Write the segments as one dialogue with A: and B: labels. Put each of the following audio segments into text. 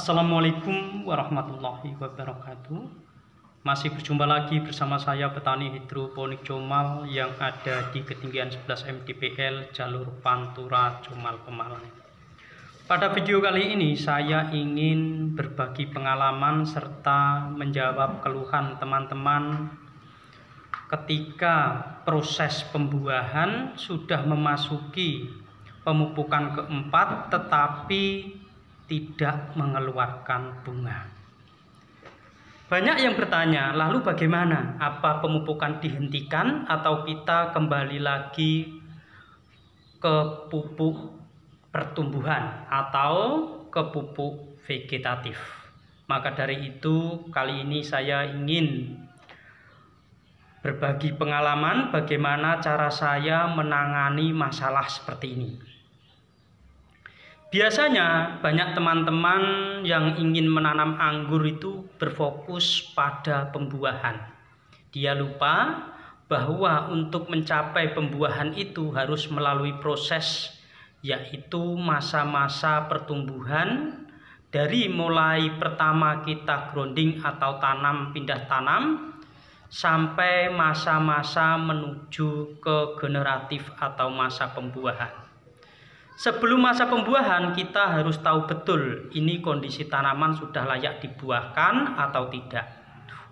A: Assalamualaikum warahmatullahi wabarakatuh. Masih berjumpa lagi bersama saya petani hidroponik Comal yang ada di ketinggian 11 mdpl jalur Pantura Comal Pemalang. Pada video kali ini saya ingin berbagi pengalaman serta menjawab keluhan teman-teman ketika proses pembuahan sudah memasuki pemupukan keempat tetapi tidak mengeluarkan bunga. Banyak yang bertanya, lalu bagaimana? Apa pemupukan dihentikan atau kita kembali lagi ke pupuk pertumbuhan atau ke pupuk vegetatif? Maka dari itu kali ini saya ingin berbagi pengalaman bagaimana cara saya menangani masalah seperti ini. Biasanya banyak teman-teman yang ingin menanam anggur itu berfokus pada pembuahan. Dia lupa bahwa untuk mencapai pembuahan itu harus melalui proses, yaitu masa-masa pertumbuhan dari mulai pertama kita grounding atau tanam pindah tanam sampai masa-masa menuju ke generatif atau masa pembuahan. Sebelum masa pembuahan kita harus tahu betul ini kondisi tanaman sudah layak dibuahkan atau tidak.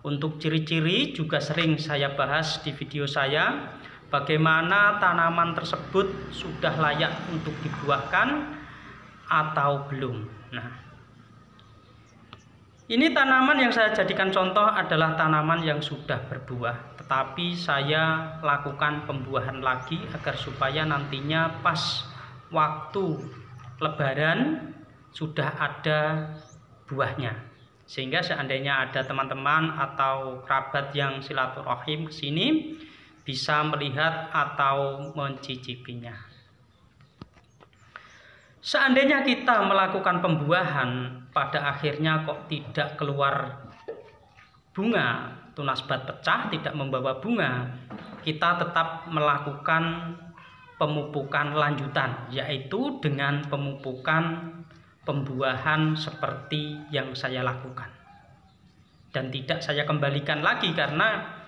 A: Untuk ciri-ciri juga sering saya bahas di video saya, bagaimana tanaman tersebut sudah layak untuk dibuahkan atau belum. Nah, ini tanaman yang saya jadikan contoh adalah tanaman yang sudah berbuah, tetapi saya lakukan pembuahan lagi agar supaya nantinya pas waktu lebaran sudah ada buahnya, sehingga seandainya ada teman-teman atau kerabat yang silaturahim ke sini bisa melihat atau mencicipinya. Seandainya kita melakukan pembuahan pada akhirnya kok tidak keluar bunga, tunas bat pecah, tidak membawa bunga, kita tetap melakukan pemupukan lanjutan, yaitu dengan pemupukan pembuahan seperti yang saya lakukan. Dan tidak saya kembalikan lagi karena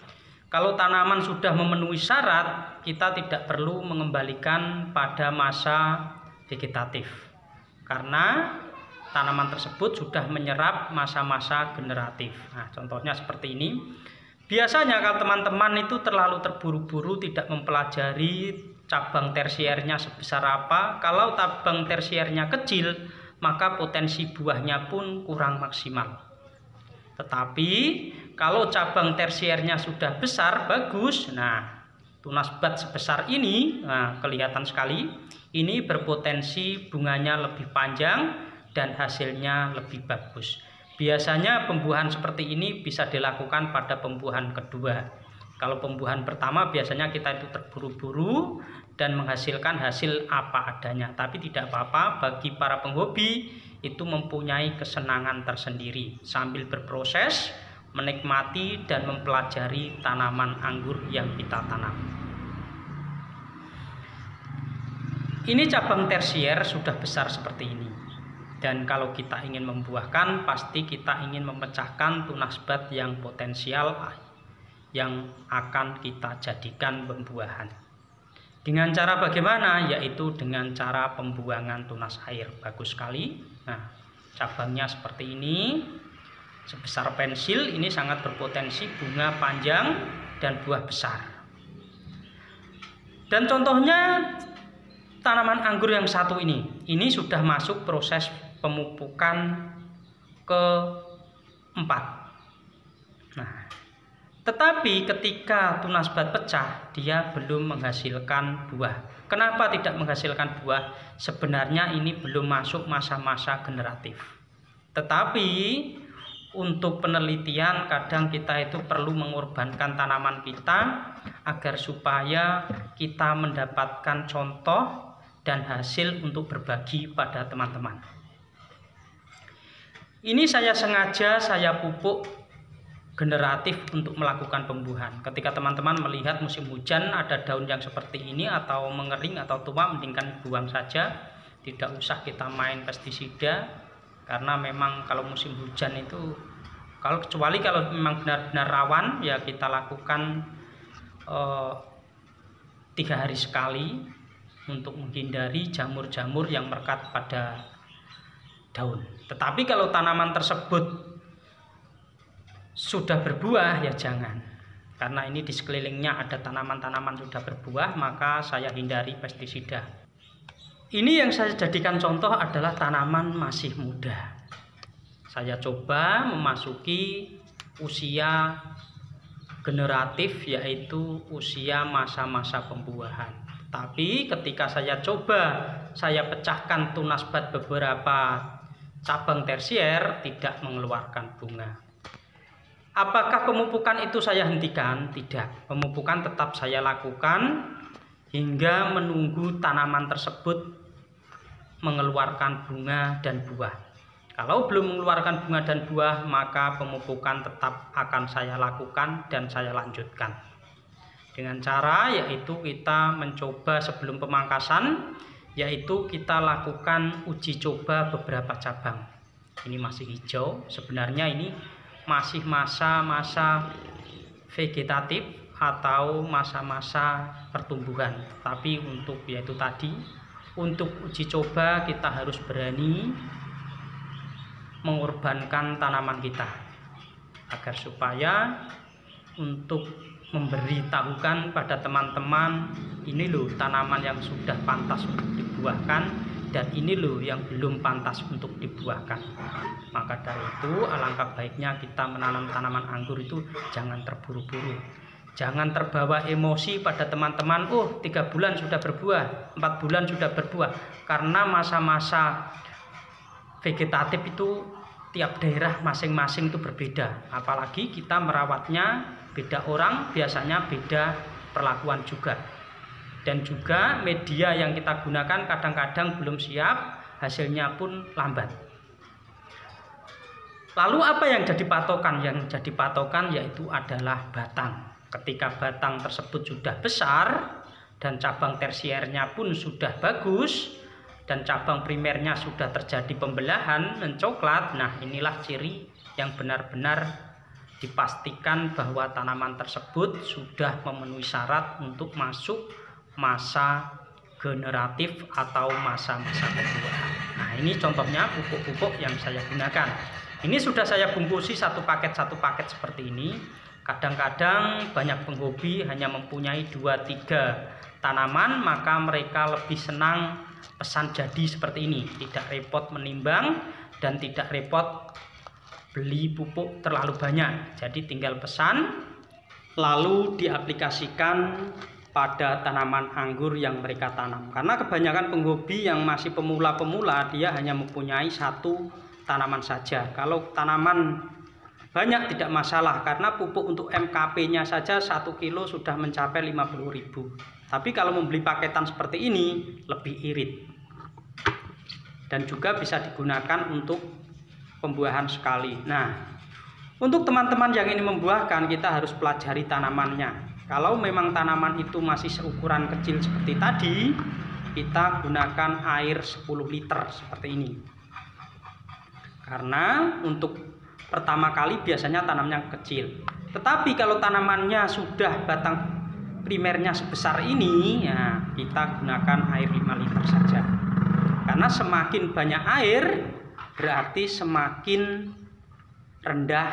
A: kalau tanaman sudah memenuhi syarat, kita tidak perlu mengembalikan pada masa vegetatif. Karena tanaman tersebut sudah menyerap masa-masa generatif. Nah, contohnya seperti ini. Biasanya kalau teman-teman itu terlalu terburu-buru tidak mempelajari cabang tersiernya sebesar apa. Kalau cabang tersiernya kecil, maka potensi buahnya pun kurang maksimal. Tetapi kalau cabang tersiernya sudah besar, bagus. Nah, tunas bat sebesar ini, nah, kelihatan sekali, ini berpotensi bunganya lebih panjang dan hasilnya lebih bagus. Biasanya pembuahan seperti ini bisa dilakukan pada pembuahan kedua. Kalau pembuahan pertama biasanya kita itu terburu-buru dan menghasilkan hasil apa adanya. Tapi tidak apa-apa, bagi para penghobi itu mempunyai kesenangan tersendiri sambil berproses, menikmati dan mempelajari tanaman anggur yang kita tanam. Ini cabang tersier sudah besar seperti ini. Dan kalau kita ingin membuahkan, pasti kita ingin memecahkan tunas bat yang potensial yang akan kita jadikan pembuahan. Dengan cara bagaimana? Yaitu dengan cara pembuangan tunas air. Bagus sekali. Nah, cabangnya seperti ini, sebesar pensil, ini sangat berpotensi bunga panjang dan buah besar. Dan contohnya tanaman anggur yang satu ini sudah masuk proses pemupukan keempat. Nah, tetapi ketika tunas bat pecah, dia belum menghasilkan buah. Kenapa tidak menghasilkan buah? Sebenarnya ini belum masuk masa-masa generatif. Tetapi untuk penelitian kadang kita itu perlu mengorbankan tanaman kita agar supaya kita mendapatkan contoh dan hasil untuk berbagi pada teman-teman. Ini saya sengaja saya pupuk generatif untuk melakukan pembuahan. Ketika teman-teman melihat musim hujan ada daun yang seperti ini atau mengering atau tua, mendingkan buang saja, tidak usah kita main pestisida. karena memang kalau musim hujan itu kecuali kalau memang benar-benar rawan ya kita lakukan 3 hari sekali untuk menghindari jamur-jamur yang merekat pada daun. Tetapi kalau tanaman tersebut sudah berbuah ya jangan, karena ini di sekelilingnya ada tanaman-tanaman sudah berbuah, maka saya hindari pestisida. Ini yang saya jadikan contoh adalah tanaman masih muda. Saya coba memasuki usia generatif, yaitu usia masa-masa pembuahan. Tapi ketika saya coba, saya pecahkan tunas bud beberapa cabang tersier, tidak mengeluarkan bunga. Apakah pemupukan itu saya hentikan? Tidak. Pemupukan tetap saya lakukan hingga menunggu tanaman tersebut mengeluarkan bunga dan buah. Kalau belum mengeluarkan bunga dan buah, maka pemupukan tetap akan saya lakukan dan saya lanjutkan. Dengan cara yaitu kita mencoba sebelum pemangkasan, yaitu kita lakukan uji coba beberapa cabang. Ini masih hijau, sebenarnya ini masih masa-masa vegetatif atau masa-masa pertumbuhan. Tapi untuk yaitu tadi, untuk uji coba kita harus berani mengorbankan tanaman kita agar supaya untuk memberitahukan pada teman-teman, ini loh tanaman yang sudah pantas untuk dibuahkan dan ini loh yang belum pantas untuk dibuahkan. Maka dari itu alangkah baiknya kita menanam tanaman anggur itu jangan terburu-buru, jangan terbawa emosi pada teman-teman, 3 bulan sudah berbuah, 4 bulan sudah berbuah, karena masa-masa vegetatif itu tiap daerah masing-masing itu berbeda, apalagi kita merawatnya beda orang, biasanya beda perlakuan juga, dan juga media yang kita gunakan kadang-kadang belum siap, hasilnya pun lambat. Lalu apa yang jadi patokan? Yang jadi patokan yaitu adalah batang. Ketika batang tersebut sudah besar dan cabang tersiernya pun sudah bagus dan cabang primernya sudah terjadi pembelahan mencoklat, nah inilah ciri yang benar-benar dipastikan bahwa tanaman tersebut sudah memenuhi syarat untuk masuk masa generatif atau masa-masa pembuahan. Nah, ini contohnya pupuk-pupuk yang saya gunakan. Ini sudah saya bungkusi satu paket seperti ini. Kadang-kadang banyak penghobi hanya mempunyai 2-3 tanaman, maka mereka lebih senang pesan jadi seperti ini, tidak repot menimbang dan tidak repot beli pupuk terlalu banyak. Jadi tinggal pesan lalu diaplikasikan pada tanaman anggur yang mereka tanam. Karena kebanyakan penghobi yang masih pemula-pemula, dia hanya mempunyai 1 tanaman saja. Kalau tanaman banyak tidak masalah, karena pupuk untuk MKP-nya saja 1 kilo sudah mencapai 50.000. Tapi kalau membeli paketan seperti ini lebih irit. Dan juga bisa digunakan untuk pembuahan sekali. Nah, untuk teman-teman yang ingin membuahkan, kita harus pelajari tanamannya. Kalau memang tanaman itu masih seukuran kecil seperti tadi, kita gunakan air 10 liter seperti ini. Karena untuk pertama kali biasanya tanamnya kecil. Tetapi kalau tanamannya sudah batang primernya sebesar ini, ya kita gunakan air 5 liter saja. Karena semakin banyak air berarti semakin rendah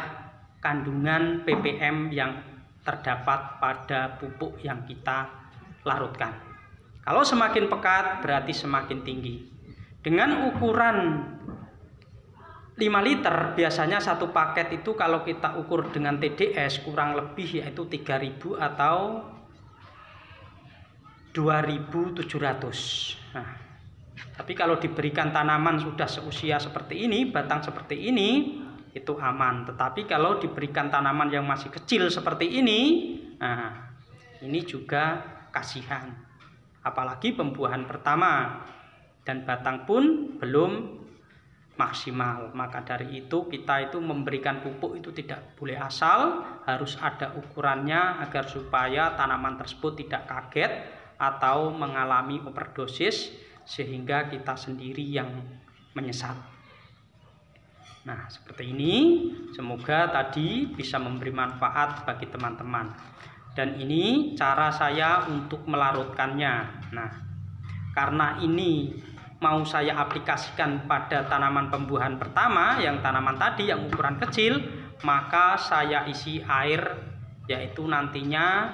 A: kandungan ppm yang terdapat pada pupuk yang kita larutkan. Kalau semakin pekat berarti semakin tinggi. Dengan ukuran 5 liter biasanya satu paket itu kalau kita ukur dengan TDS kurang lebih yaitu 3.000 atau 2.700. Nah, tapi kalau diberikan tanaman sudah seusia seperti ini, batang seperti ini, itu aman. Tetapi kalau diberikan tanaman yang masih kecil seperti ini, nah ini juga kasihan. Apalagi pembuahan pertama dan batang pun belum maksimal. Maka dari itu kita itu memberikan pupuk itu tidak boleh asal, harus ada ukurannya agar supaya tanaman tersebut tidak kaget atau mengalami overdosis sehingga kita sendiri yang menyesat. Nah, seperti ini. Semoga tadi bisa memberi manfaat bagi teman-teman. Dan ini cara saya untuk melarutkannya. Nah, karena ini mau saya aplikasikan pada tanaman pembuahan pertama, yang tanaman tadi yang ukuran kecil, maka saya isi air, yaitu nantinya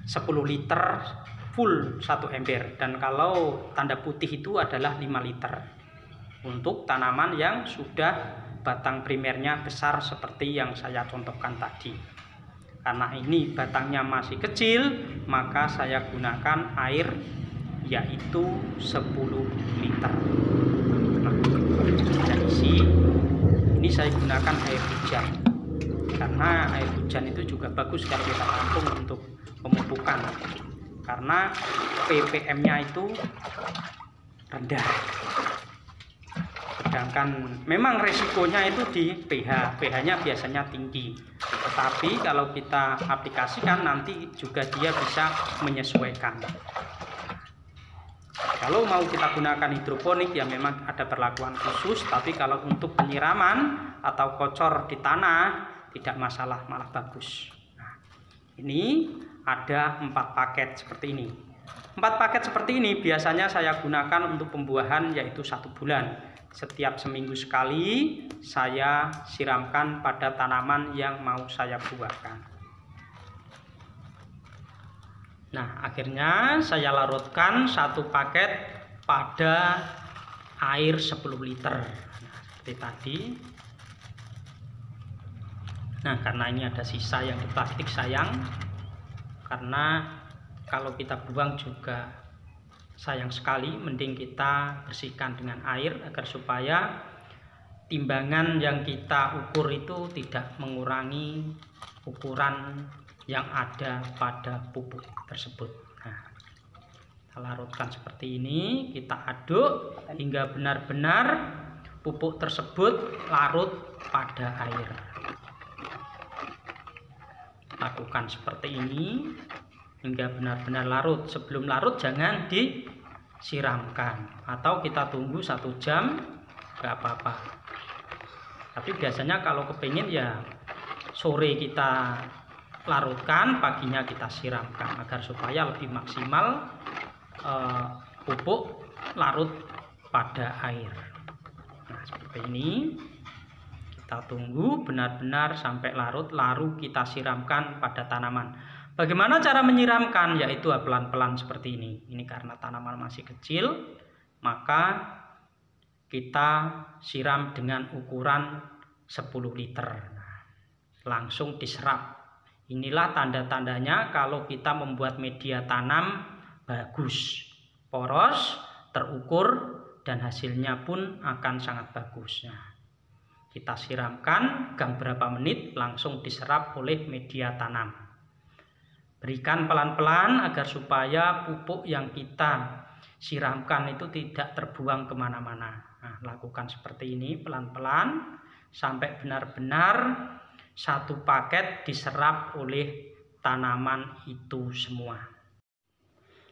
A: 10 liter full 1 ember. Dan kalau tanda putih itu adalah 5 liter untuk tanaman yang sudah batang primernya besar seperti yang saya contohkan tadi. Karena ini batangnya masih kecil, maka saya gunakan air yaitu 10 liter. Nah, saya isi. Ini saya gunakan air hujan, karena air hujan itu juga bagus kalau kita tampung untuk pemupukan, karena ppm-nya itu rendah. Sedangkan memang resikonya itu di pH-nya biasanya tinggi, tetapi kalau kita aplikasikan nanti juga dia bisa menyesuaikan. Kalau mau kita gunakan hidroponik ya memang ada perlakuan khusus, tapi kalau untuk penyiraman atau kocor di tanah tidak masalah, malah bagus. Nah, ini ada 4 paket seperti ini. 4 paket seperti ini biasanya saya gunakan untuk pembuahan yaitu 1 bulan. Setiap seminggu sekali saya siramkan pada tanaman yang mau saya buahkan. Nah, akhirnya saya larutkan 1 paket pada air 10 liter. Nah, seperti tadi. Nah, karena ini ada sisa yang di plastik sayang, karena kalau kita buang juga sayang sekali, mending kita bersihkan dengan air agar supaya timbangan yang kita ukur itu tidak mengurangi ukuran yang ada pada pupuk tersebut. Nah, kita larutkan seperti ini, kita aduk hingga benar-benar pupuk tersebut larut pada air. Lakukan seperti ini hingga benar-benar larut. Sebelum larut jangan disiramkan, atau kita tunggu 1 jam nggak apa-apa. Tapi biasanya kalau kepingin ya sore kita larutkan, paginya kita siramkan agar supaya lebih maksimal pupuk larut pada air. Nah, seperti ini. Kita tunggu benar-benar sampai larut, lalu kita siramkan pada tanaman. Bagaimana cara menyiramkan? Yaitu pelan-pelan seperti ini. Ini karena tanaman masih kecil, maka kita siram dengan ukuran 10 liter. Nah, langsung diserap. Inilah tanda-tandanya kalau kita membuat media tanam bagus, poros, terukur, dan hasilnya pun akan sangat bagus. Nah, kita siramkan, gang berapa menit langsung diserap oleh media tanam. Berikan pelan-pelan agar supaya pupuk yang kita siramkan itu tidak terbuang kemana-mana. Nah, lakukan seperti ini pelan-pelan sampai benar-benar 1 paket diserap oleh tanaman itu semua.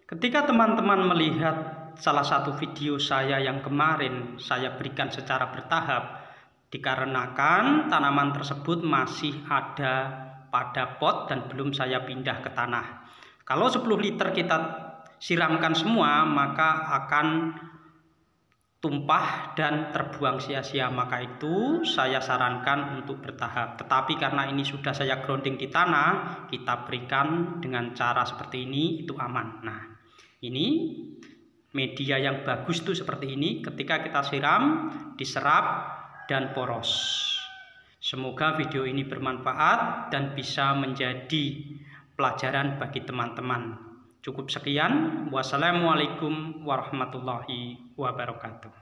A: Ketika teman-teman melihat salah satu video saya yang kemarin saya berikan secara bertahap, dikarenakan tanaman tersebut masih ada pada pot dan belum saya pindah ke tanah. Kalau 10 liter kita siramkan semua, maka akan tumpah dan terbuang sia-sia. Maka itu saya sarankan untuk bertahap. Tetapi karena ini sudah saya grounding di tanah, kita berikan dengan cara seperti ini, itu aman. Nah, ini media yang bagus tuh seperti ini. Ketika kita siram, diserap dan poros. Semoga video ini bermanfaat dan bisa menjadi pelajaran bagi teman-teman. Cukup sekian. Wassalamualaikum warahmatullahi wabarakatuh.